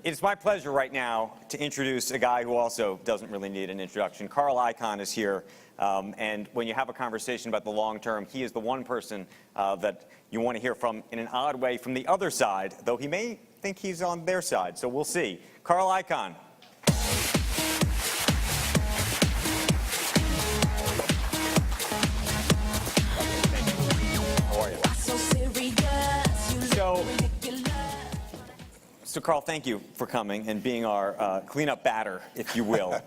It's my pleasure right now to introduce a guy who also doesn't really need an introduction. Carl Icahn is here, and when you have a conversation about the long term, he is the one person that you want to hear from in an odd way from the other side, though he may think he's on their side, so we'll see. Carl Icahn. How are you? So Carl, thank you for coming and being our cleanup batter, if you will.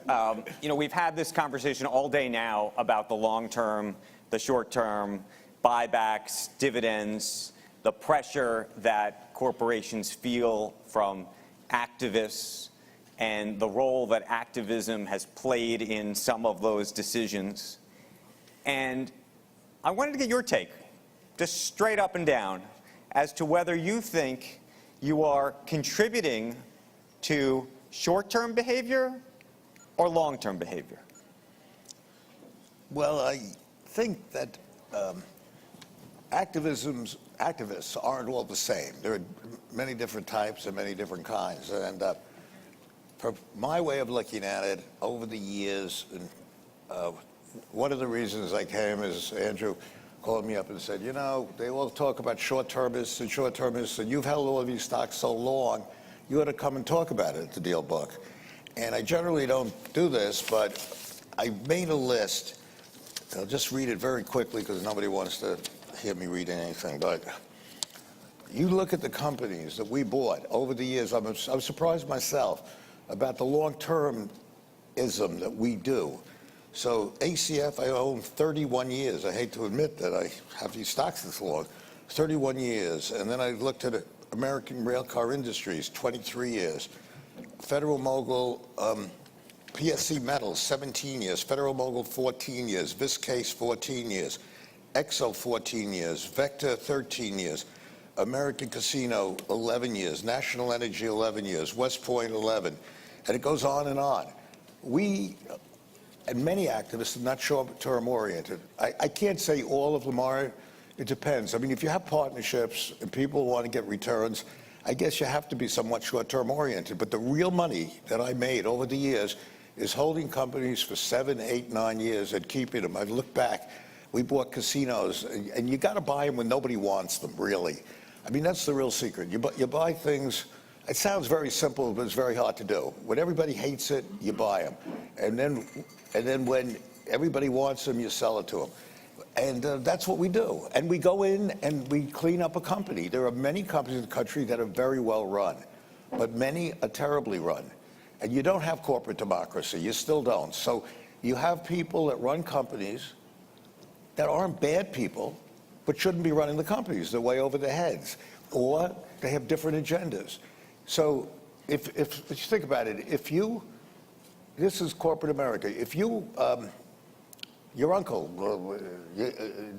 We've had this conversation all day now about the long term, the short term, buybacks, dividends, the pressure that corporations feel from activists, and the role that activism has played in some of those decisions. And I wanted to get your take, just straight up and down, as to whether you think you are contributing to short-term behavior or long-term behavior? Well, I think that activists aren't all the same. There are many different types and many different kinds. And from my way of looking at it, over the years, one of the reasons I came is Andrew called me up and said, you know, they all talk about short-termists, and you've held all of these stocks so long, you ought to come and talk about it at the Deal Book. And I generally don't do this, but I made a list. I'll just read it very quickly because nobody wants to hear me read anything. But you look at the companies that we bought over the years, I'm surprised myself about the long-termism that we do. So ACF, I own 31 years. I hate to admit that I have these stocks this long, 31 years. And then I looked at American Railcar Industries, 23 years. Federal Mogul, PSC Metals, 17 years. Federal Mogul, 14 years. Viscase, 14 years. Exo, 14 years. Vector, 13 years. American Casino, 11 years. National Energy, 11 years. West Point, 11. And it goes on and on. And many activists are not short-term oriented. I can't say all of them are. It depends. I mean, if you have partnerships and people want to get returns, I guess you have to be somewhat short-term oriented. But the real money that I made over the years is holding companies for 7, 8, 9 years and keeping them. I've looked back. We bought casinos, and you got to buy them when nobody wants them, really. I mean, that's the real secret. You buy things. It sounds very simple, but it's very hard to do. When everybody hates it, you buy them. And then when everybody wants them, you sell it to them. And that's what we do. And we go in and we clean up a company. There are many companies in the country that are very well run, but many are terribly run. And you don't have corporate democracy. You still don't. So you have people that run companies that aren't bad people, but shouldn't be running the companies. They're way over their heads. Or they have different agendas. So if you think about it, this is corporate America. If your uncle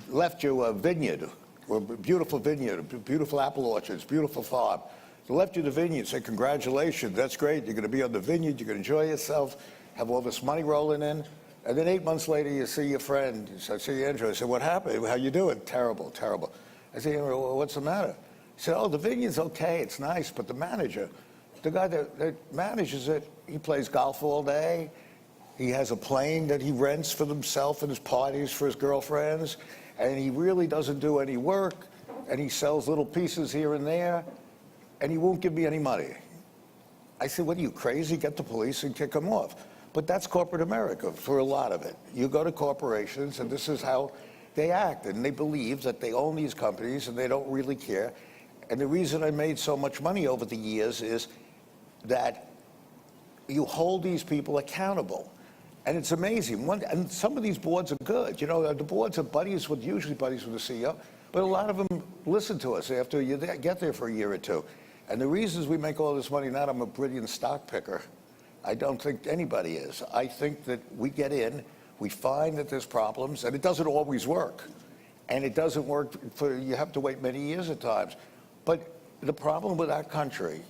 left you a vineyard, or a beautiful vineyard, beautiful apple orchards, beautiful farm, they left you the vineyard, say, congratulations, that's great, you're going to be on the vineyard, you're going to enjoy yourself, have all this money rolling in, and then 8 months later you see your friend, I see Andrew, I said, what happened, how you doing? Terrible, terrible. I said, Andrew, what's the matter? He said, oh, the vineyard's okay, it's nice, but the manager, the guy that manages it, he plays golf all day. He has a plane that he rents for himself and his parties for his girlfriends, and he really doesn't do any work, and he sells little pieces here and there, and he won't give me any money. I said, what are you, crazy? Get the police and kick him off. But that's corporate America for a lot of it. You go to corporations, and this is how they act, and they believe that they own these companies, and they don't really care. And the reason I made so much money over the years is that you hold these people accountable. And it's amazing. And some of these boards are good. You know, the boards are usually buddies with the CEO, but a lot of them listen to us after you get there for a year or two. And the reasons we make all this money, not I'm a brilliant stock picker. I don't think anybody is. I think that we get in, we find that there's problems, and it doesn't always work. And it doesn't work you have to wait many years at times. But the problem with our country,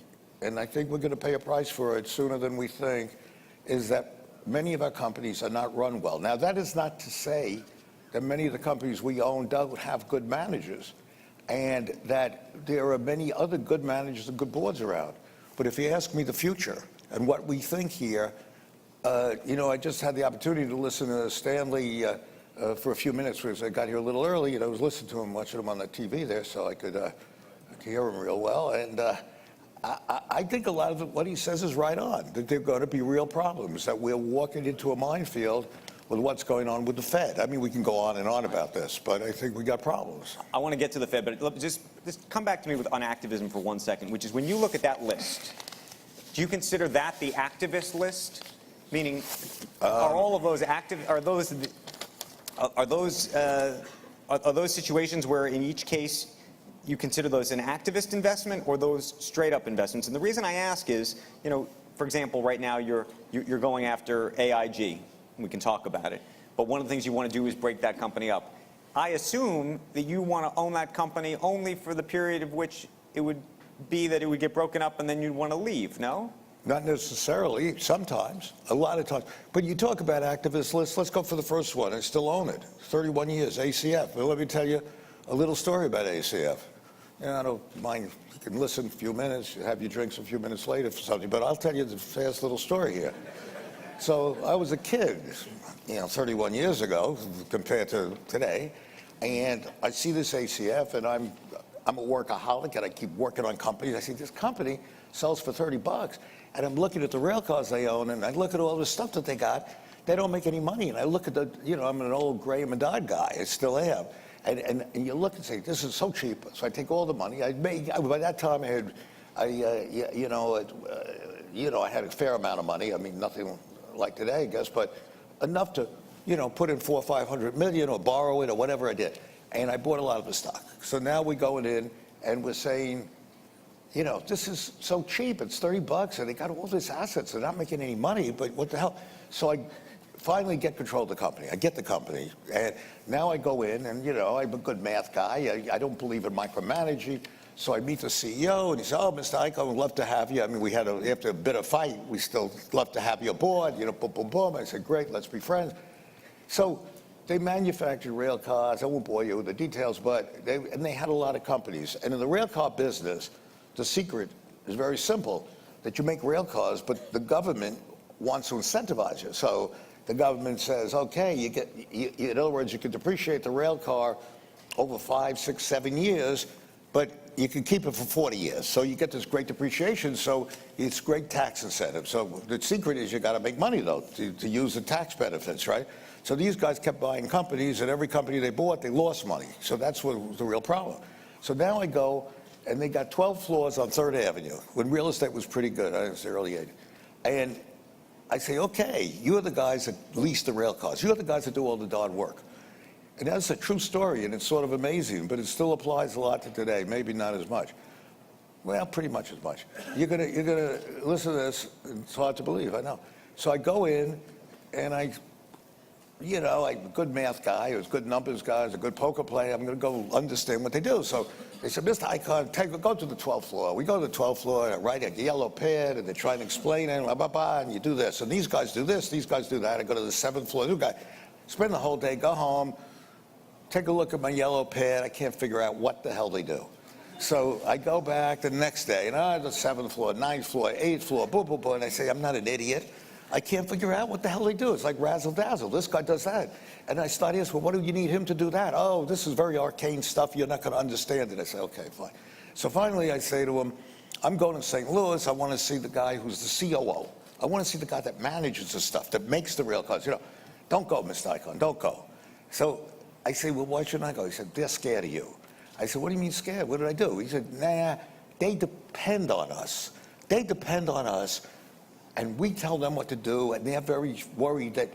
and I think we're going to pay a price for it sooner than we think, is that many of our companies are not run well. Now, that is not to say that many of the companies we own don't have good managers, and that there are many other good managers and good boards around. But if you ask me the future and what we think here, I just had the opportunity to listen to Stanley for a few minutes because I got here a little early, and I was listening to him, watching him on the TV there, so I could hear him real well. And I think a lot of what he says is right on, that there are going to be real problems, that we're walking into a minefield with what's going on with the Fed. I mean, we can go on and on about this, but I think we got problems. I want to get to the Fed, but just come back to me on activism for 1 second, which is when you look at that list, do you consider that the activist list? Meaning, are all of those active? Are those situations where, in each case, you consider those an activist investment or those straight-up investments? And the reason I ask is, for example, right now you're going after AIG. We can talk about it. But one of the things you want to do is break that company up. I assume that you want to own that company only for the period of which it would be that it would get broken up and then you'd want to leave, no? Not necessarily, sometimes, a lot of times. But you talk about activist lists, let's go for the first one. I still own it, 31 years, ACF. Well, let me tell you a little story about ACF. I don't mind, you can listen a few minutes, have your drinks a few minutes later for something, but I'll tell you the fast little story here. So I was a kid, 31 years ago compared to today, and I see this ACF, and I'm a workaholic, and I keep working on companies. I see this company sells for $30, and I'm looking at the rail cars they own, and I look at all the stuff that they got. They don't make any money, and I look at I'm an old gray and Medad guy. I still am, and you look and say, this is so cheap. So I take all the money. By that time I had a fair amount of money. I mean, nothing like today, I guess, but enough to, put in 400 or 500 million or borrow it or whatever I did. And I bought a lot of the stock. So now we're going in and we're saying, this is so cheap. It's $30 and they got all these assets. They're not making any money, but what the hell? So I finally get control of the company. I get the company. And now I go in and, I'm a good math guy. I don't believe in micromanaging. So I meet the CEO, and he said, Mr. Icahn, we'd love to have you. I mean, after a bit of fight, we still love to have you aboard, boom, boom, boom. I said, great, let's be friends. So they manufactured rail cars. I won't bore you with the details, but they had a lot of companies. And in the rail car business, the secret is very simple, that you make rail cars, but the government wants to incentivize you. So the government says, okay, in other words, you can depreciate the rail car over 5, 6, 7 years, but you can keep it for 40 years. So you get this great depreciation, so it's great tax incentive. So the secret is you got to make money, though, to use the tax benefits, right? So these guys kept buying companies, and every company they bought, they lost money. So that's what was the real problem. So now I go, and they got 12 floors on 3rd Avenue, when real estate was pretty good. I was the early 80s. And I say, okay, you're the guys that lease the rail cars. You're the guys that do all the darn work. And that's a true story, and it's sort of amazing, but it still applies a lot to today, maybe not as much. Well, pretty much as much. You're gonna listen to this, it's hard to believe, I know. So I go in, and I'm a good math guy, I was a good numbers guy, I was a good poker player, I'm gonna go understand what they do. So they said, Mr. Icahn, go to the 12th floor. We go to the 12th floor, and I write a yellow pad, and they try and explain it, blah, blah, blah, and you do this. And these guys do this, these guys do that. I go to the 7th floor, new guy. Spend the whole day, go home, take a look at my yellow pad. I can't figure out what the hell they do. So I go back the next day, and the 7th floor, 9th floor, 8th floor, boom, boom, boom, and I say, I'm not an idiot. I can't figure out what the hell they do. It's like razzle-dazzle. This guy does that. And I start asking, well, what do you need him to do that? Oh, this is very arcane stuff. You're not going to understand it. I say, okay, fine. So finally I say to him, I'm going to St. Louis. I want to see the guy who's the COO. I want to see the guy that manages the stuff, that makes the rail cars. Don't go, Mr. Icahn, don't go. So I say, well, why shouldn't I go? He said, they're scared of you. I said, what do you mean scared? What did I do? He said, nah, they depend on us. They depend on us, and we tell them what to do, and they're very worried that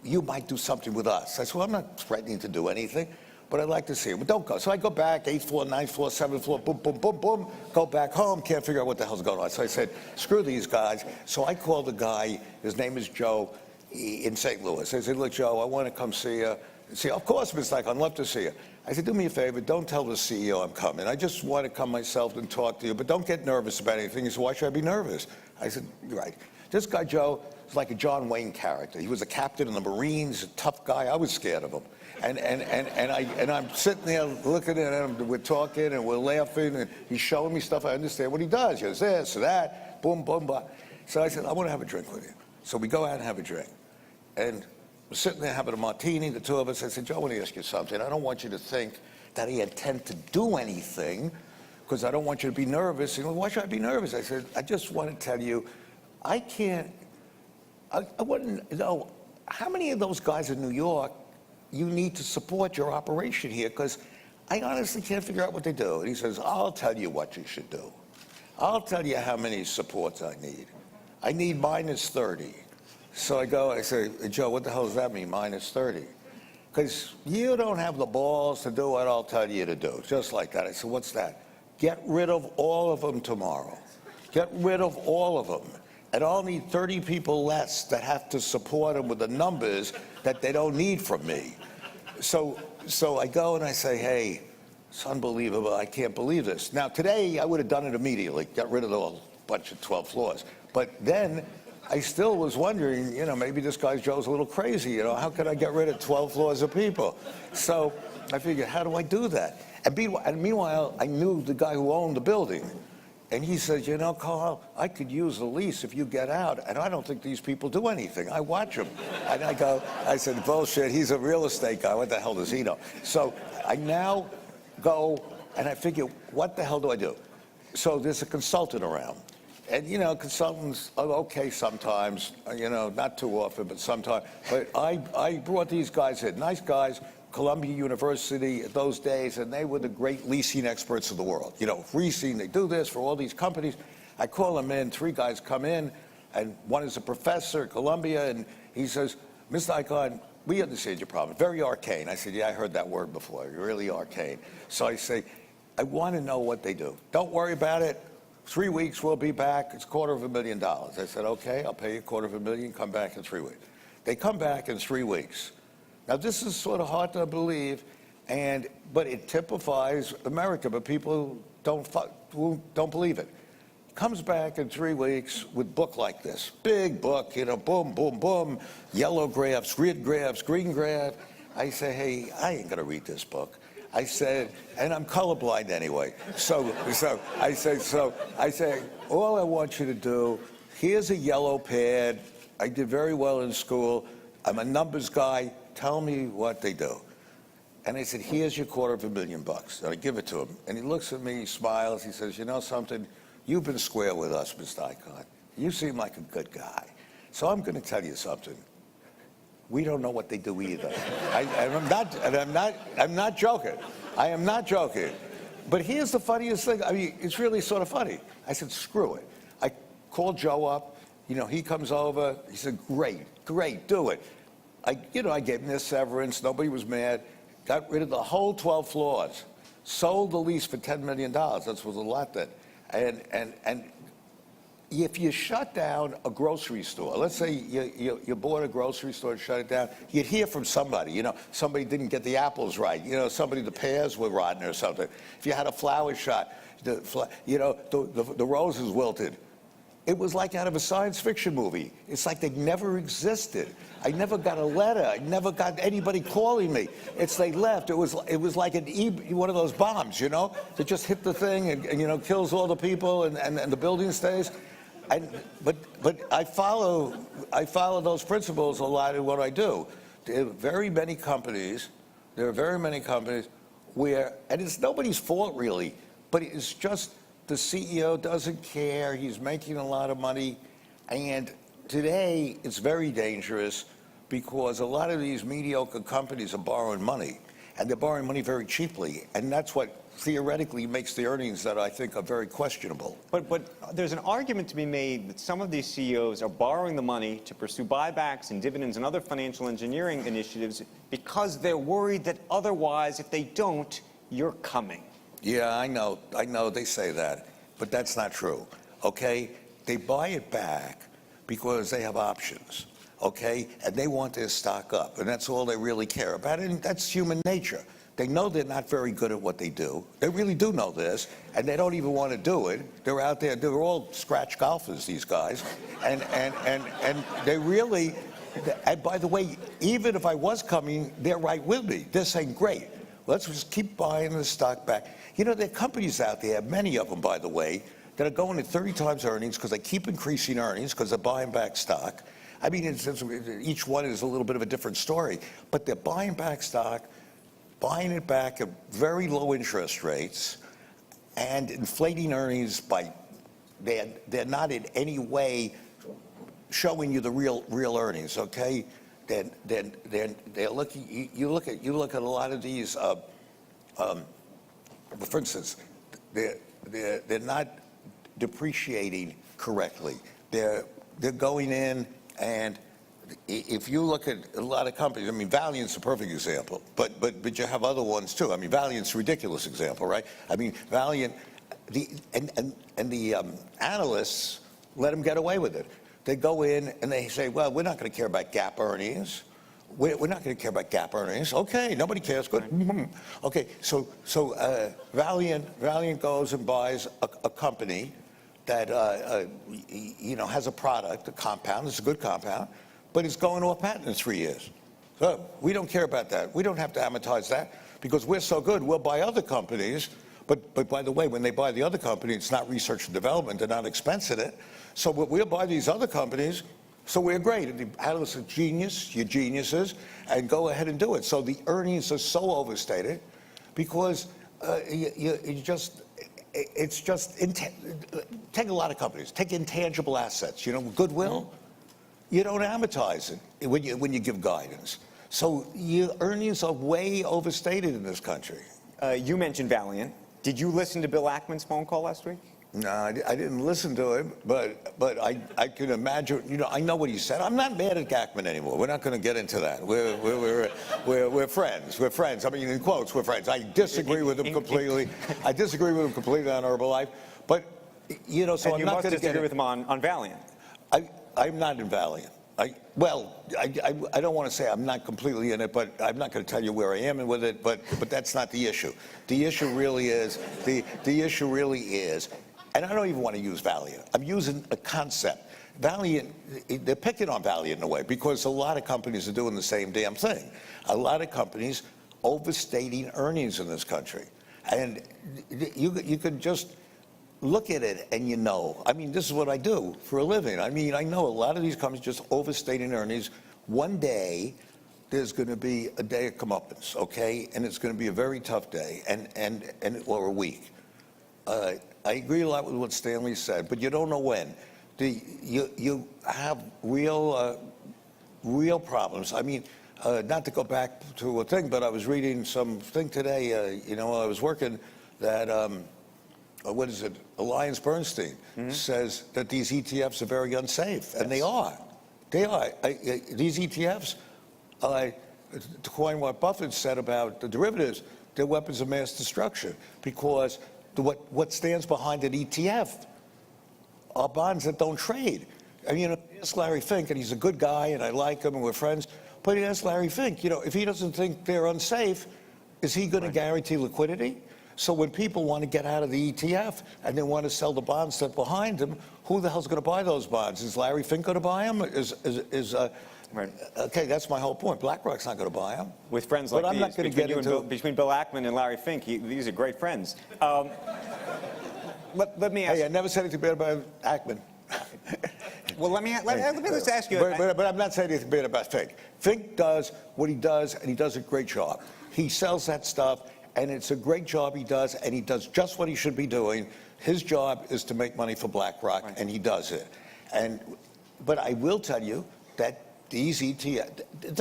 you might do something with us. I said, well, I'm not threatening to do anything, but I'd like to see it. But don't go. So I go back, 8th floor, 9th floor, 7th floor, boom, boom, boom, boom, go back home, can't figure out what the hell's going on. So I said, screw these guys. So I called the guy, his name is Joe, in St. Louis. I said, look, Joe, I want to come see you. See, of course, Mr. Icahn, I'd love to see you. I said, do me a favor, don't tell the CEO I'm coming. I just want to come myself and talk to you, but don't get nervous about anything. He said, why should I be nervous? I said, you're right. This guy, Joe, is like a John Wayne character. He was a captain in the Marines, a tough guy. I was scared of him. And I'm sitting there looking at him, we're talking and we're laughing, and he's showing me stuff. I understand what he does. He does this or that. boom, boom, blah. So I said, I want to have a drink with you. So we go out and have a drink. And we're sitting there having a martini, the two of us. I said, Joe, I want to ask you something. I don't want you to think that I intend to do anything, because I don't want you to be nervous. You know, why should I be nervous? I said, I just want to tell you, I wouldn't know how many of those guys in New York you need to support your operation here, because I honestly can't figure out what they do. And he says, I'll tell you what you should do. I'll tell you how many supports I need. I need minus 30. So I say, Joe, what the hell does that mean, minus 30? Because you don't have the balls to do what I'll tell you to do, just like that. I said, what's that? Get rid of all of them tomorrow. Get rid of all of them. And I'll need 30 people less that have to support them with the numbers that they don't need from me. So I go and I say, hey, it's unbelievable. I can't believe this. Now, today, I would have done it immediately, got rid of the whole bunch of 12 floors. But then I still was wondering, you know, maybe this guy Joe's a little crazy. You know, how could I get rid of 12 floors of people? So I figured, how do I do that? And meanwhile, I knew the guy who owned the building. And he said, you know, Carl, I could use the lease if you get out. And I don't think these people do anything. I watch them. And I said, bullshit, he's a real estate guy. What the hell does he know? So I now go and I figure, what the hell do I do? So there's a consultant around. And, you know, consultants are okay sometimes, you know, not too often, but sometimes. But I brought these guys in, nice guys, Columbia University at those days, and they were the great leasing experts of the world. You know, leasing, they do this for all these companies. I call them in, 3 guys come in, and one is a professor at Columbia, and he says, Mr. Icahn, we understand your problem. Very arcane. I said, yeah, I heard that word before. You're really arcane. So I say, I want to know what they do. Don't worry about it. 3 weeks, we'll be back. It's $250,000. I said, okay, I'll pay you $250,000. Come back in 3 weeks. They come back in 3 weeks. Now, this is sort of hard to believe, but it typifies America, but people don't believe it. Comes back in 3 weeks with a book like this. Big book, you know, boom, boom, boom, yellow graphs, red graphs, green graph. I say, hey, I ain't going to read this book. I said, and I'm colorblind anyway. So I say, all I want you to do, here's a yellow pad. I did very well in school. I'm a numbers guy. Tell me what they do. And I said, here's your $250,000. And I give it to him. And he looks at me, he smiles. He says, you know something? You've been square with us, Mr. Icahn. You seem like a good guy. So I'm going to tell you something. We don't know what they do either. I'm not joking. I am not joking. But here's the funniest thing. I mean, it's really sort of funny. I said, screw it. I called Joe up. You know, he comes over. He said, great, do it. I gave him this severance. Nobody was mad. Got rid of the whole 12 floors. Sold the lease for $10 million. That was a lot then. And if you shut down a grocery store, let's say you bought a grocery store and shut it down, you'd hear from somebody. You know, somebody didn't get the apples right. You know, the pears were rotten or something. If you had a flower shot, the roses wilted. It was like out of a science fiction movie. It's like they never existed. I never got a letter. I never got anybody calling me. They left. It was like one of those bombs, you know, that just hit the thing and you know, kills all the people and the building stays. But I follow those principles a lot in what I do. There are very many companies where, and it's nobody's fault really, but it's just the CEO doesn't care. He's making a lot of money. And today it's very dangerous because a lot of these mediocre companies are borrowing money, and they're borrowing money very cheaply. And that's what theoretically makes the earnings that I think are very questionable. But there's an argument to be made that some of these CEOs are borrowing the money to pursue buybacks and dividends and other financial engineering initiatives because they're worried that otherwise, if they don't, you're coming. Yeah, I know, they say that, but that's not true, okay? They buy it back because they have options, okay? And they want their stock up, and that's all they really care about, and that's human nature. They know they're not very good at what they do. They really do know this, and they don't even want to do it. They're out there, they're all scratch golfers, these guys, and they really, and by the way, even if I was coming, they're right with me. They're saying, great, let's just keep buying the stock back. You know, there are companies out there, many of them, by the way, that are going at 30 times earnings because they keep increasing earnings because they're buying back stock. I mean, each one is a little bit of a different story, but they're buying back stock, buying it back at very low interest rates, and inflating earnings by, they're not in any way showing you the real earnings, okay? They're looking, you look at a lot of these, for instance, they're not depreciating correctly. They're going in, and if you look at a lot of companies, I mean, Valiant's a perfect example, but you have other ones too. I mean, Valiant's a ridiculous example, right? I mean, Valiant, the analysts let them get away with it. They go in and they say, well, we're not going to care about GAAP earnings. We're not going to care about GAAP earnings. Okay, nobody cares. Good. Okay, so Valiant goes and buys a company that has a product, a compound. It's a good compound, but it's going off patent in 3 years. So we don't care about that. We don't have to amortize that because we're so good. We'll buy other companies. But by the way, when they buy the other company, it's not research and development. They're not expensing it. So we'll buy these other companies. So we're great. And the analysts are genius, you're geniuses, and go ahead and do it. So the earnings are so overstated because take a lot of companies, take intangible assets, goodwill, you don't amortize it when you give guidance. So your earnings are way overstated in this country. You mentioned Valiant. Did you listen to Bill Ackman's phone call last week? No, I didn't listen to him, but I can imagine. I know what he said. I'm not mad at Ackman anymore. We're not going to get into that. We're friends. We're friends. I mean, in quotes, we're friends. I disagree with him completely. I disagree with him completely on Herbalife, but so and I'm you not must going to disagree with him on Valiant. I'm not in Valiant. I don't want to say I'm not completely in it, but I'm not going to tell you where I am with it. But that's not the issue. The issue really is and I don't even want to use Valiant. I'm using a concept. Valiant, they're picking on Valiant in a way because a lot of companies are doing the same damn thing. A lot of companies overstating earnings in this country. And you could just look at it and I mean, this is what I do for a living. I mean, I know a lot of these companies just overstating earnings. One day, there's going to be a day of comeuppance, okay? And it's going to be a very tough day or a week. I agree a lot with what Stanley said, but you don't know when. You have real problems. I mean, not to go back to a thing, but I was reading something today, while I was working, that, what is it, Alliance Bernstein says that these ETFs are very unsafe, and they are. They are. These ETFs, to coin what Buffett said about the derivatives, they're weapons of mass destruction because what stands behind an ETF are bonds that don't trade. I mean, ask Larry Fink, and he's a good guy, and I like him, and we're friends, but ask Larry Fink, if he doesn't think they're unsafe, is he going to guarantee liquidity? So when people want to get out of the ETF and they want to sell the bonds that are behind them, who the hell's going to buy those bonds? Is Larry Fink going to buy them? Right. Okay, that's my whole point. BlackRock's not going to buy them. With friends like these, between Bill Ackman and Larry Fink, these are great friends. Let me ask. Hey, I never said anything bad about Ackman. Well, let me just ask you. But I'm not saying anything bad about Fink. Fink does what he does, and he does a great job. He sells that stuff, and it's a great job he does, and he does just what he should be doing. His job is to make money for BlackRock, and he does it. But I will tell you that these ETFs, it's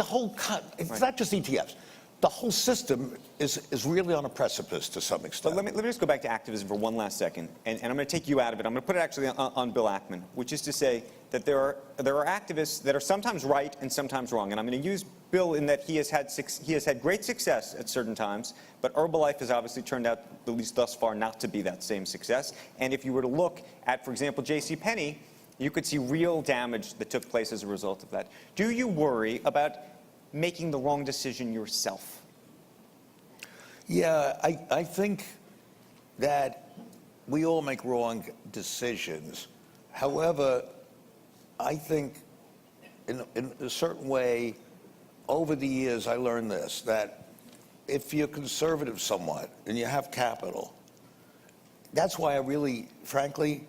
not just ETFs. The whole system is really on a precipice to some extent. But let me just go back to activism for one last second, and I'm going to take you out of it. I'm going to put it actually on Bill Ackman, which is to say that there are activists that are sometimes right and sometimes wrong. And I'm going to use Bill in that he has had great success at certain times, but Herbalife has obviously turned out, at least thus far, not to be that same success. And if you were to look at, for example, JCPenney, you could see real damage that took place as a result of that. Do you worry about making the wrong decision yourself? Yeah, I think that we all make wrong decisions. However, I think in a certain way, over the years, I learned this, that if you're conservative somewhat and you have capital, that's why I really, frankly,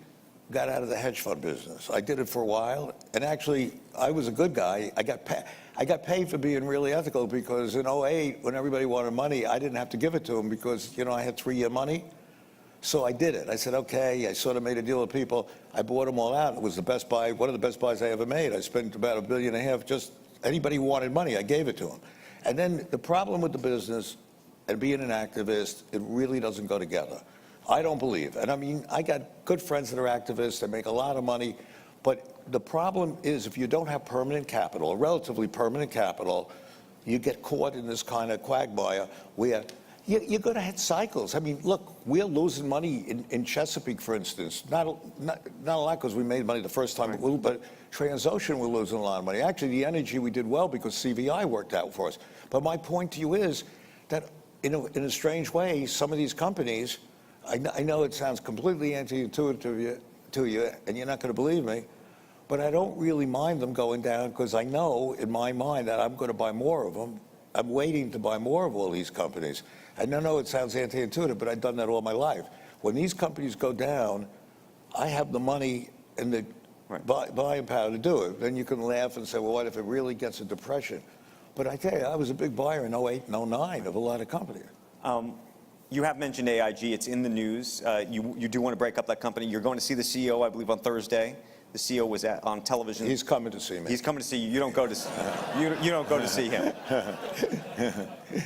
got out of the hedge fund business. I did it for a while, and actually, I was a good guy. I got paid for being really ethical because in '08, when everybody wanted money, I didn't have to give it to them because, I had 3-year money. So I did it. I said, okay, I sort of made a deal with people. I bought them all out. It was the best buy, one of the best buys I ever made. I spent about $1.5 billion. Just anybody who wanted money, I gave it to them. And then the problem with the business and being an activist, it really doesn't go together. I don't believe. And I mean, I got good friends that are activists that make a lot of money. But the problem is if you don't have permanent capital, relatively permanent capital, you get caught in this kind of quagmire where you're going to hit cycles. I mean, look, we're losing money in Chesapeake, for instance. Not a lot because we made money the first time, right. But Transocean, we're losing a lot of money. Actually, the energy we did well because CVI worked out for us. But my point to you is that in a strange way, some of these companies, I know it sounds completely anti-intuitive to you, and you're not going to believe me, but I don't really mind them going down because I know in my mind that I'm going to buy more of them. I'm waiting to buy more of all these companies. I know it sounds anti-intuitive, but I've done that all my life. When these companies go down, I have the money and the buying power to do it. Then you can laugh and say, well, what if it really gets a depression? But I tell you, I was a big buyer in '08 and '09 of a lot of companies. You have mentioned AIG. It's in the news. You do want to break up that company. You're going to see the CEO, I believe, on Thursday. The CEO was on television. He's coming to see me. He's coming to see you. You don't go to you don't go to see him.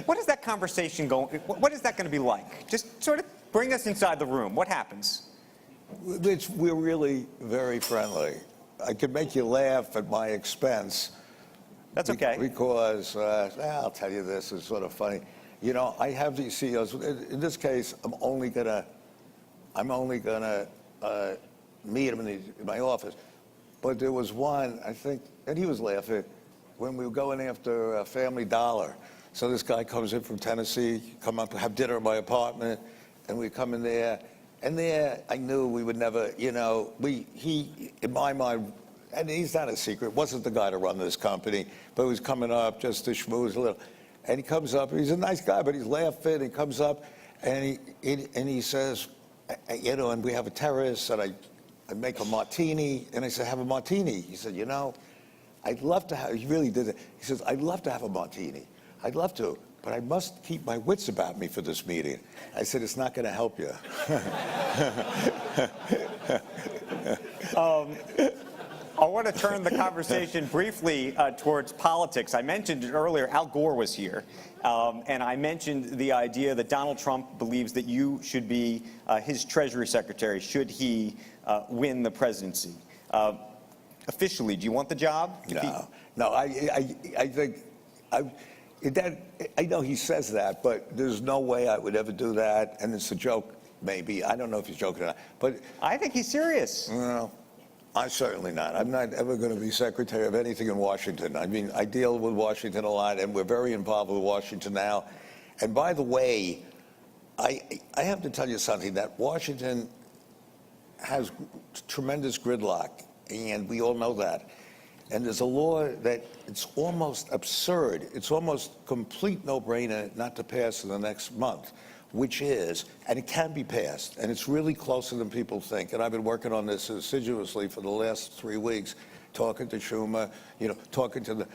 What is that conversation going? What is that going to be like? Just sort of bring us inside the room. What happens? We're really very friendly. I could make you laugh at my expense. That's okay. Because I'll tell you this. It's sort of funny. I have these CEOs. In this case, I'm only gonna meet him in my office. But there was one, I think, and he was laughing, when we were going after Family Dollar. So this guy comes in from Tennessee, come up, have dinner at my apartment, and we come in there. And there, I knew we would never, he, in my mind, and he's not a secret, wasn't the guy to run this company, but he was coming up just to schmooze a little. And he comes up, he's a nice guy, but he's laughing. He comes up, and he says, and we have a terrace, and I make a martini, and I said, have a martini. He said, I'd love to have, he really did it. He says, I'd love to have a martini. I'd love to, but I must keep my wits about me for this meeting. I said, it's not going to help you. I want to turn the conversation briefly towards politics. I mentioned it earlier, Al Gore was here, and I mentioned the idea that Donald Trump believes that you should be his Treasury Secretary should he win the presidency. Officially, do you want the job? No. I think I know he says that, but there's no way I would ever do that, and it's a joke, maybe. I don't know if he's joking or not, but I think he's serious. No. I'm certainly not. I'm not ever going to be secretary of anything in Washington. I mean, I deal with Washington a lot, and we're very involved with Washington now. And by the way, I have to tell you something, that Washington has tremendous gridlock, and we all know that. And there's a law that it's almost absurd. It's almost complete no-brainer not to pass in the next month, which is, and it can be passed, and it's really closer than people think. And I've been working on this assiduously for the last 3 weeks, talking to Schumer, talking to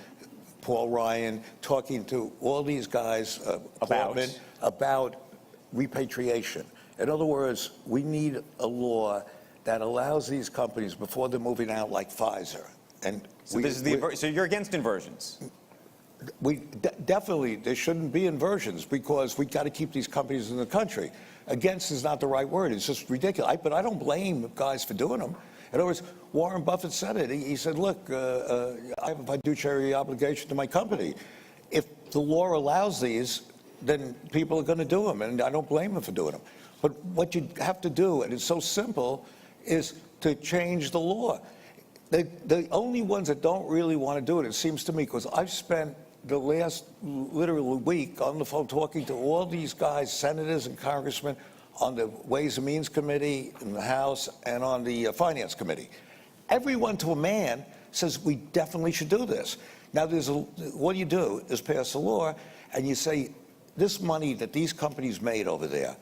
Paul Ryan, talking to all these guys about repatriation. In other words, we need a law that allows these companies, before they're moving out, like Pfizer. And so, so you're against inversions? Definitely, there shouldn't be inversions because we got to keep these companies in the country. Against is not the right word. It's just ridiculous. But I don't blame guys for doing them. In other words, Warren Buffett said it. He said, look, I have a fiduciary obligation to my company. If the law allows these, then people are going to do them, and I don't blame them for doing them. But what you have to do, and it's so simple, is to change the law. The only ones that don't really want to do it seems to me, because I've spent the last literally week on the phone talking to all these guys, senators and congressmen, on the Ways and Means Committee in the House and on the Finance Committee. Everyone to a man says we definitely should do this. Now, what you do is pass a law, and you say, this money that these companies made over there,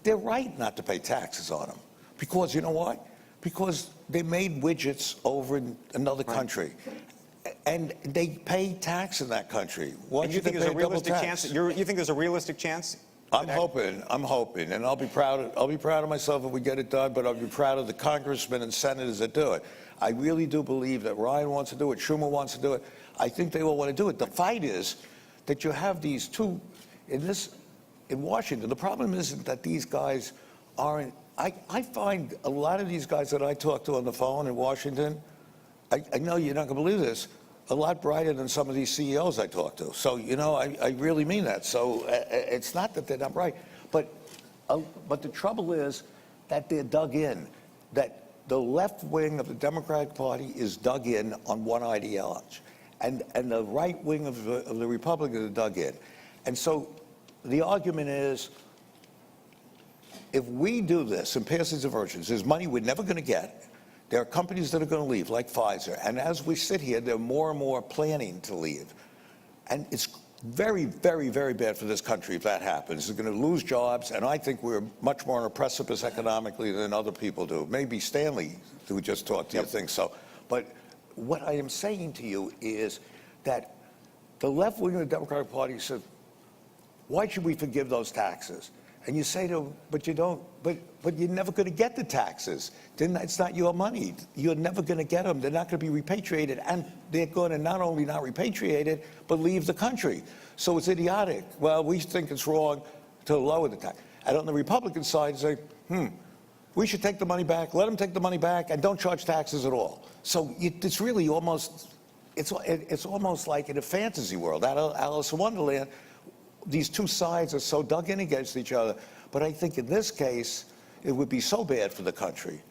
they're right not to pay taxes on them. Because you know what? Because they made widgets over in another country. And they pay tax in that country. Why And you think there's a realistic chance? You think there's a realistic chance? I'm hoping, and I'll be proud of myself if we get it done, but I'll be proud of the congressmen and senators that do it. I really do believe that Ryan wants to do it, Schumer wants to do it. I think they all want to do it. The fight is that you have these two, in Washington, the problem isn't that these guys aren't, I find a lot of these guys that I talk to on the phone in Washington, I know you're not going to believe this, a lot brighter than some of these CEOs I talk to. So, you know, I really mean that. So it's not that they're not bright, but the trouble is that they're dug in, that the left wing of the Democratic Party is dug in on one ideology, and the right wing of the Republicans are dug in. And so the argument is, if we do this and pass these aversions, there's money we're never going to get. There are companies that are going to leave, like Pfizer. And as we sit here, they're more and more planning to leave. And it's very, very, very bad for this country if that happens. We're going to lose jobs, and I think we're much more on a precipice economically than other people do. Maybe Stanley, who just talked to you, thinks so. But what I am saying to you is that the left wing of the Democratic Party said, why should we forgive those taxes? And you say to them, but you don't, but you're never going to get the taxes. Then it's not your money. You're never going to get them. They're not going to be repatriated. And they're going to not only not repatriate it, but leave the country. So it's idiotic. Well, we think it's wrong to lower the tax. And on the Republican side, say, we should take the money back, let them take the money back, and don't charge taxes at all. So it's really almost, it's almost like in a fantasy world, Alice in Wonderland. These two sides are so dug in against each other. But I think in this case, it would be so bad for the country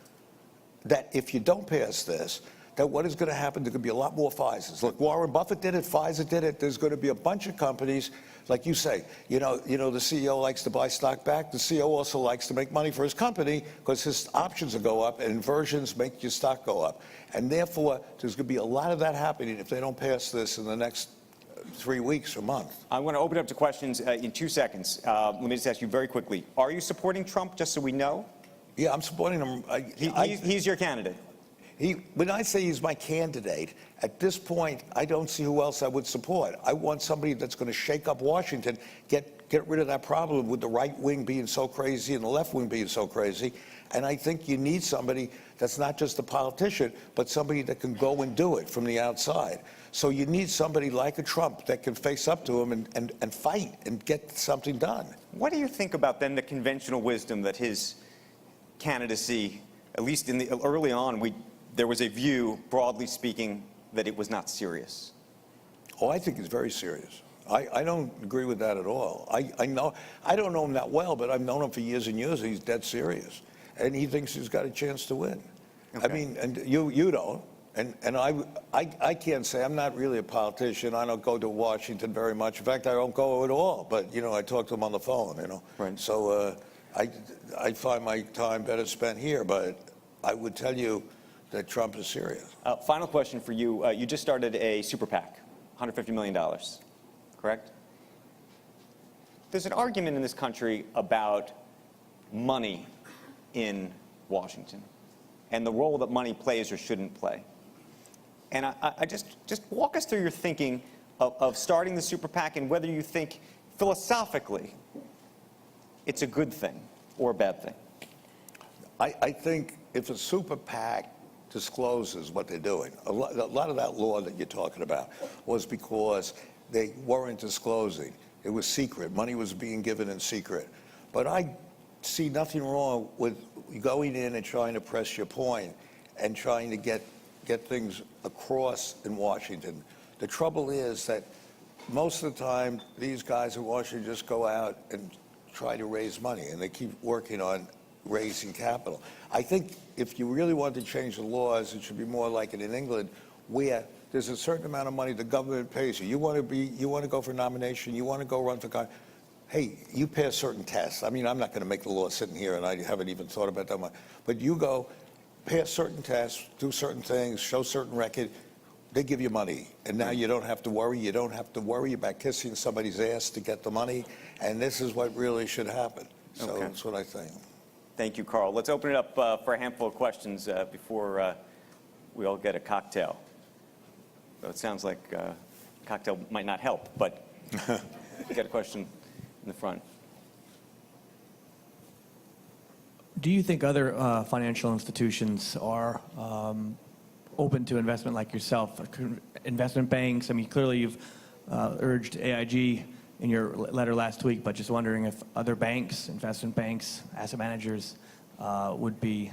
that if you don't pass this, that what is going to happen, there could be a lot more Pfizers. Look, Warren Buffett did it, Pfizer did it. There's going to be a bunch of companies, like you say, you know, the CEO likes to buy stock back. The CEO also likes to make money for his company because his options will go up and inversions make your stock go up. And therefore, there's going to be a lot of that happening if they don't pass this in the next 3 weeks or month. I want to open up to questions in 2 seconds. Let me just ask you very quickly. Are you supporting Trump, just so we know? Yeah, I'm supporting him. He's your candidate. When I say he's my candidate, at this point, I don't see who else I would support. I want somebody that's going to shake up Washington, get rid of that problem with the right wing being so crazy and the left wing being so crazy. And I think you need somebody that's not just a politician, but somebody that can go and do it from the outside. So you need somebody like a Trump that can face up to him and fight and get something done. What do you think about then the conventional wisdom that his candidacy, at least early on, there was a view, broadly speaking, that it was not serious? Oh, I think it's very serious. I don't agree with that at all. I don't know him that well, but I've known him for years and years. He's dead serious. And he thinks he's got a chance to win. Okay. I mean, and you don't. And I can't say, I'm not really a politician. I don't go to Washington very much. In fact, I don't go at all. But, you know, I talk to him on the phone, you know. Right. So I find my time better spent here. But I would tell you that Trump is serious. Final question for you. You just started a super PAC, $150 million, correct? There's an argument in this country about money in Washington and the role that money plays or shouldn't play. And I just walk us through your thinking of starting the super PAC and whether you think philosophically it's a good thing or a bad thing. I think if a super PAC discloses what they're doing, a lot of that law that you're talking about was because they weren't disclosing. It was secret. Money was being given in secret. But I see nothing wrong with going in and trying to press your point and trying to get things across in Washington. The trouble is that most of the time, these guys in Washington just go out and try to raise money, and they keep working on raising capital. I think if you really want to change the laws, it should be more like it in England, where there's a certain amount of money the government pays you. You want to go for a nomination, you want to go run for Congress. Hey, you pass certain tests. I mean, I'm not going to make the law sitting here, and I haven't even thought about that much. But you go, pass certain tests, do certain things, show certain record, they give you money. And now you don't have to worry. You don't have to worry about kissing somebody's ass to get the money. And this is what really should happen. So Okay. that's what I think. Thank you, Carl. Let's open it up for a handful of questions before we all get a cocktail. So it sounds like cocktail might not help, but get a question in the front. Do you think other financial institutions are open to investment like yourself? Investment banks, I mean, clearly you've urged AIG in your letter last week, but just wondering if other banks, investment banks, asset managers would be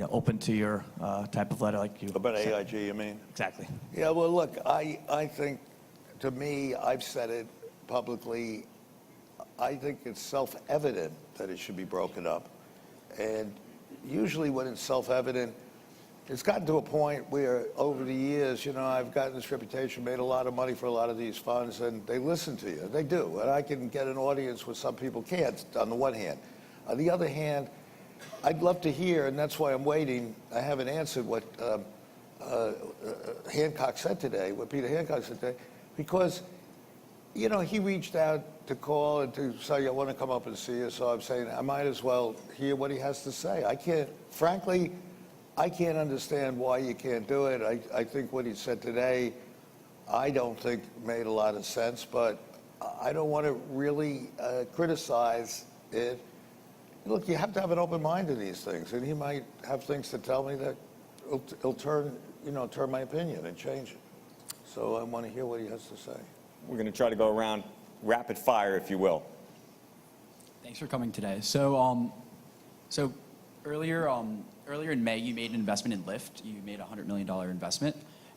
open to your type of letter like you About said. AIG, you mean? Exactly. Yeah, well, look, I think, to me, I've said it publicly, I think it's self-evident that it should be broken up. And usually when it's self-evident, it's gotten to a point where over the years, I've gotten this reputation, made a lot of money for a lot of these funds, and they listen to you. They do. And I can get an audience where some people can't, on the one hand. On the other hand, I'd love to hear, and that's why I'm waiting. I haven't answered what Hancock said today, what Peter Hancock said today, because, he reached out to call and to say, I want to come up and see you. So I'm saying I might as well hear what he has to say. Frankly, I can't understand why you can't do it. I think what he said today, I don't think made a lot of sense, but I don't want to really criticize it. Look, you have to have an open mind to these things, and he might have things to tell me that will turn my opinion and change it. So I want to hear what he has to say. We're going to try to go around rapid fire, if you will. Thanks for coming today. So, earlier in May, you made an investment in Lyft. You made a $100 million investment.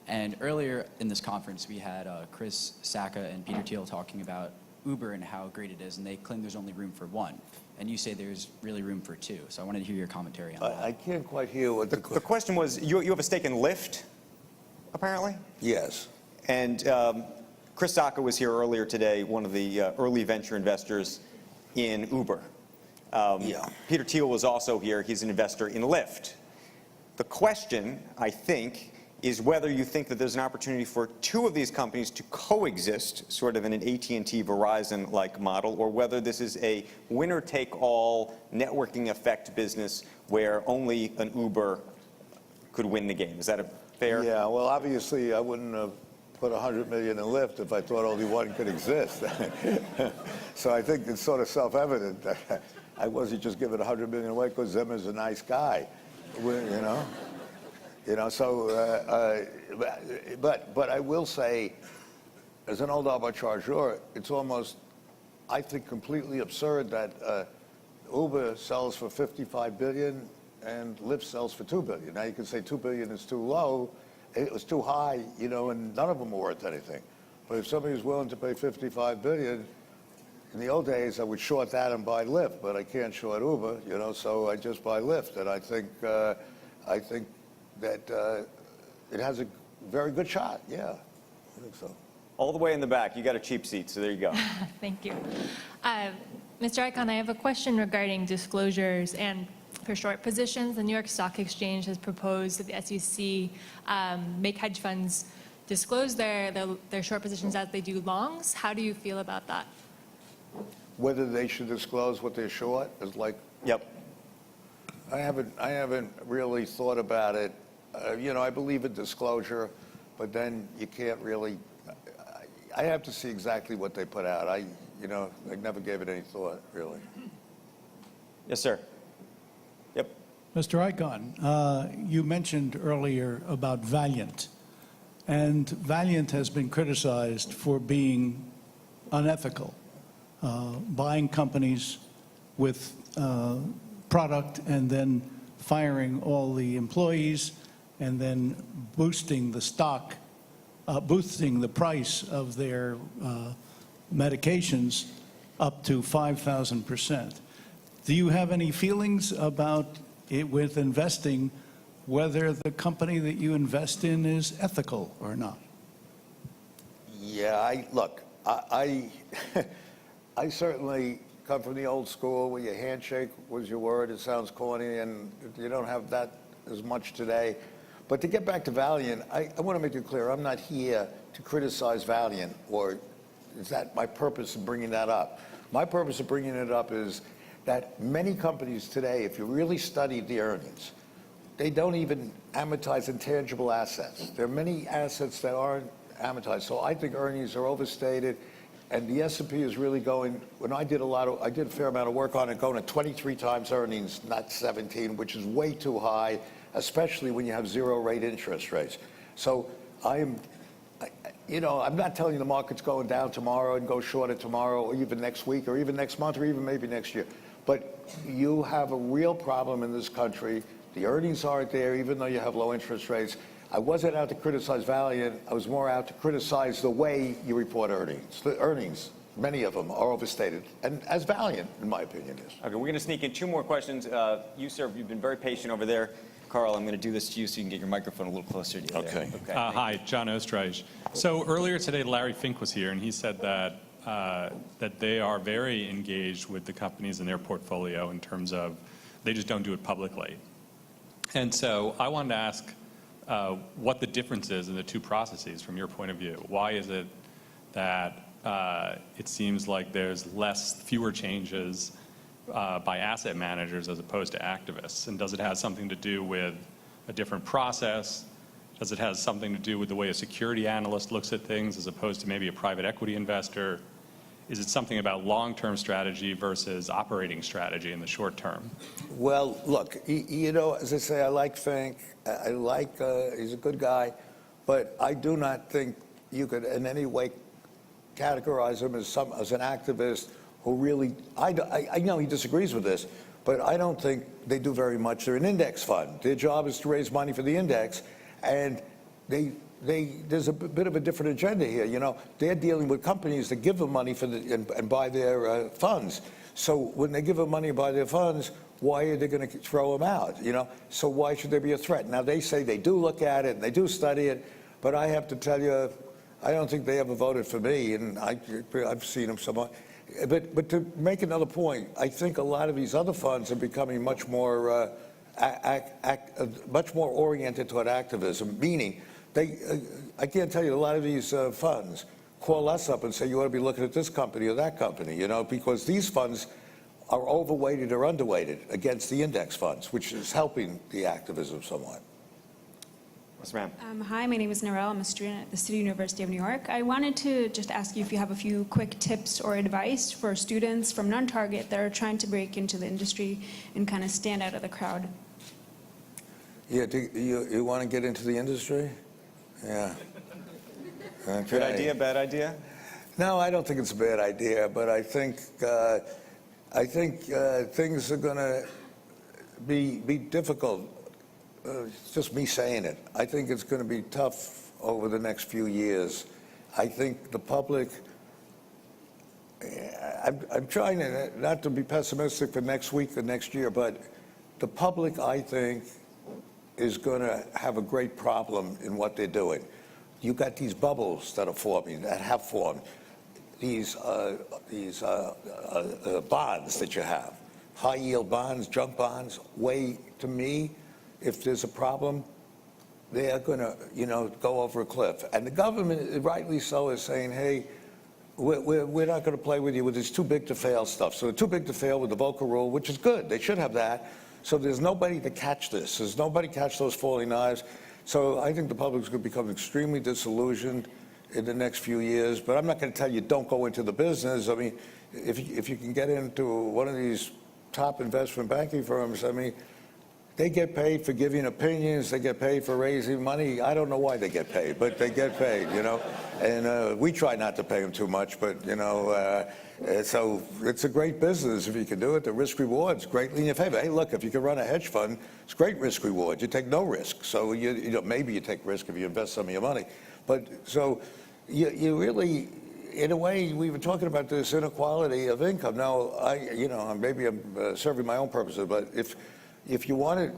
And earlier in this conference, we had Chris Sacca and Peter Thiel talking about Uber and how great it is, and they claim there's only room for one. And you say there's really room for two. So I wanted to hear your commentary on that. I can't quite hear what The question was, you have a stake in Lyft, apparently? Yes. And Chris Sacca was here earlier today, one of the early venture investors in Uber. Yeah. Peter Thiel was also here. He's an investor in Lyft. The question, I think, is whether you think that there's an opportunity for two of these companies to coexist, sort of in an AT&T Verizon-like model, or whether this is a winner-take-all networking effect business where only an Uber could win the game. Is that a fair? Yeah, well, obviously, I wouldn't have put $100 million in Lyft if I thought only one could exist. So I think it's sort of self-evident that I wasn't just giving $100 million away because Zimmer's a nice guy, So, but I will say, as an old arbitrageur, it's almost, I think, completely absurd that Uber sells for $55 billion and Lyft sells for $2 billion. Now you can say $2 billion is too low. It was too high, and none of them are worth anything. But if somebody was willing to pay $55 billion, in the old days, I would short that and buy Lyft, but I can't short Uber, so I just buy Lyft. And I think that it has a very good shot. Yeah, I think so. All the way in the back. You got a cheap seat, so there you go. Thank you. Mr. Icahn, I have a question regarding disclosures and for short positions. The New York Stock Exchange has proposed that the SEC make hedge funds disclose their short positions as they do longs. How do you feel about that? Whether they should disclose what they're short is like. Yep. I haven't really thought about it. I believe in disclosure, but then you can't really. I have to see exactly what they put out. I never gave it any thought, really. Yes, sir. Yep. Mr. Icahn, you mentioned earlier about Valiant, and Valiant has been criticized for being unethical, buying companies with product and then firing all the employees and then boosting the stock, boosting the price of their medications up to 5,000%. Do you have any feelings about it with investing, whether the company that you invest in is ethical or not? Yeah, I certainly come from the old school where your handshake was your word. It sounds corny, and you don't have that as much today. But to get back to Valiant, I want to make it clear, I'm not here to criticize Valiant, or is that my purpose in bringing that up? My purpose of bringing it up is that many companies today, if you really study the earnings, they don't even amortize intangible assets. There are many assets that aren't amortized. So I think earnings are overstated, and the S&P is really going, when I did a fair amount of work on it, going to 23 times earnings, not 17, which is way too high, especially when you have zero rate interest rates. So I'm not telling you the market's going down tomorrow and go short it tomorrow, or even next week, or even next month, or even maybe next year. But you have a real problem in this country. The earnings aren't there, even though you have low interest rates. I wasn't out to criticize Valiant. I was more out to criticize the way you report earnings. The earnings, many of them, are overstated, and as Valiant, in my opinion, is. Okay, we're going to sneak in 2 more questions. You, sir, you've been very patient over there. Carl, I'm going to do this to you so you can get your microphone a little closer to you. Okay. Okay. Hi, John Ostreich. So earlier today, Larry Fink was here, and he said that that they are very engaged with the companies in their portfolio in terms of they just don't do it publicly. And so I wanted to ask what the difference is in the 2 processes from your point of view. Why is it that it seems like there's fewer changes by asset managers as opposed to activists? And does it have something to do with a different process? Does it have something to do with the way a security analyst looks at things as opposed to maybe a private equity investor? Is it something about long-term strategy versus operating strategy in the short term? Well, look, as I say, I like Fink. He's a good guy, but I do not think you could in any way categorize him as an activist who really, I know he disagrees with this, but I don't think they do very much. They're an index fund. Their job is to raise money for the index, and there's a bit of a different agenda here. They're dealing with companies that give them money and buy their funds. So when they give them money and buy their funds, why are they going to throw them out? So why should there be a threat? Now they say they do look at it and they do study it, but I have to tell you, I don't think they ever voted for me, and I've seen them somewhat. But to make another point, I think a lot of these other funds are becoming much more oriented toward activism, meaning I can't tell you, a lot of these funds call us up and say, you ought to be looking at this company or that company, because these funds are overweighted or underweighted against the index funds, which is helping the activism somewhat. Yes, ma'am. Hi, my name is Narelle. I'm a student at the City University of New York. I wanted to just ask you if you have a few quick tips or advice for students from non-target that are trying to break into the industry and kind of stand out of the crowd. Yeah, you want to get into the industry? Yeah. Okay. Good idea, bad idea? No, I don't think it's a bad idea, but I think things are going to be difficult. It's just me saying it. I think it's going to be tough over the next few years. I think the public, I'm trying not to be pessimistic for next week or next year, but the public, I think, is going to have a great problem in what they're doing. You've got these bubbles that are forming, that have formed, these bonds that you have, high-yield bonds, junk bonds. To me, if there's a problem, they're going to, go over a cliff. And the government, rightly so, is saying, hey, we're not going to play with you with this too big to fail stuff. So too big to fail with the Volcker rule, which is good. They should have that. So there's nobody to catch this. There's nobody to catch those falling knives. So I think the public's going to become extremely disillusioned in the next few years. But I'm not going to tell you don't go into the business. I mean, if you can get into one of these top investment banking firms, I mean, they get paid for giving opinions. They get paid for raising money. I don't know why they get paid, but they get paid, And we try not to pay them too much, but, so it's a great business if you can do it. The risk reward's greatly in your favor. Hey, look, if you can run a hedge fund, it's great risk reward. You take no risk. So, maybe you take risk if you invest some of your money. But so you really, in a way, we were talking about this inequality of income. Now, maybe I'm serving my own purposes, but if you want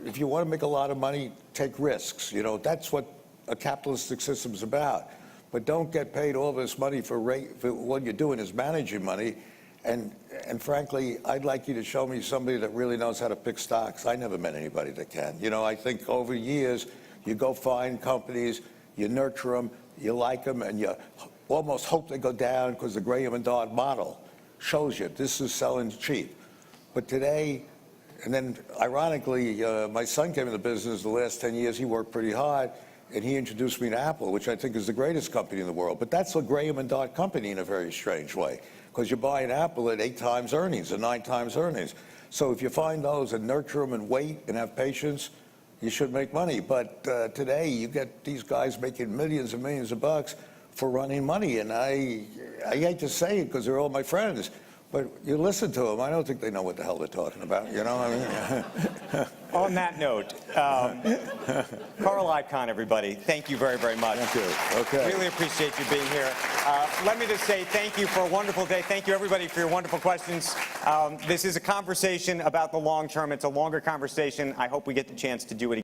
to make a lot of money, take risks. That's what a capitalistic system is about. But don't get paid all this money for what you're doing is managing money. And frankly, I'd like you to show me somebody that really knows how to pick stocks. I never met anybody that can. I think over years, you go find companies, you nurture them, you like them, and you almost hope they go down because the Graham and Dodd model. shows you this is selling cheap. But today, and then ironically, my son came in the business the last 10 years. He worked pretty hard, and he introduced me to Apple, which I think is the greatest company in the world. But that's a Graham and Dodd company in a very strange way, because you buy an Apple at 8 times earnings or 9 times earnings. So if you find those and nurture them and wait and have patience, you should make money. But today, you get these guys making millions and millions of bucks for running money. And I hate to say it because they're all my friends, but you listen to them, I don't think they know what the hell they're talking about, you know? I mean, On that note, Carl Icahn, everybody, thank you very, very much. Thank you. Okay. Really appreciate you being here. Let me just say thank you for a wonderful day. Thank you, everybody, for your wonderful questions. This is a conversation about the long term. It's a longer conversation. I hope we get the chance to do it again.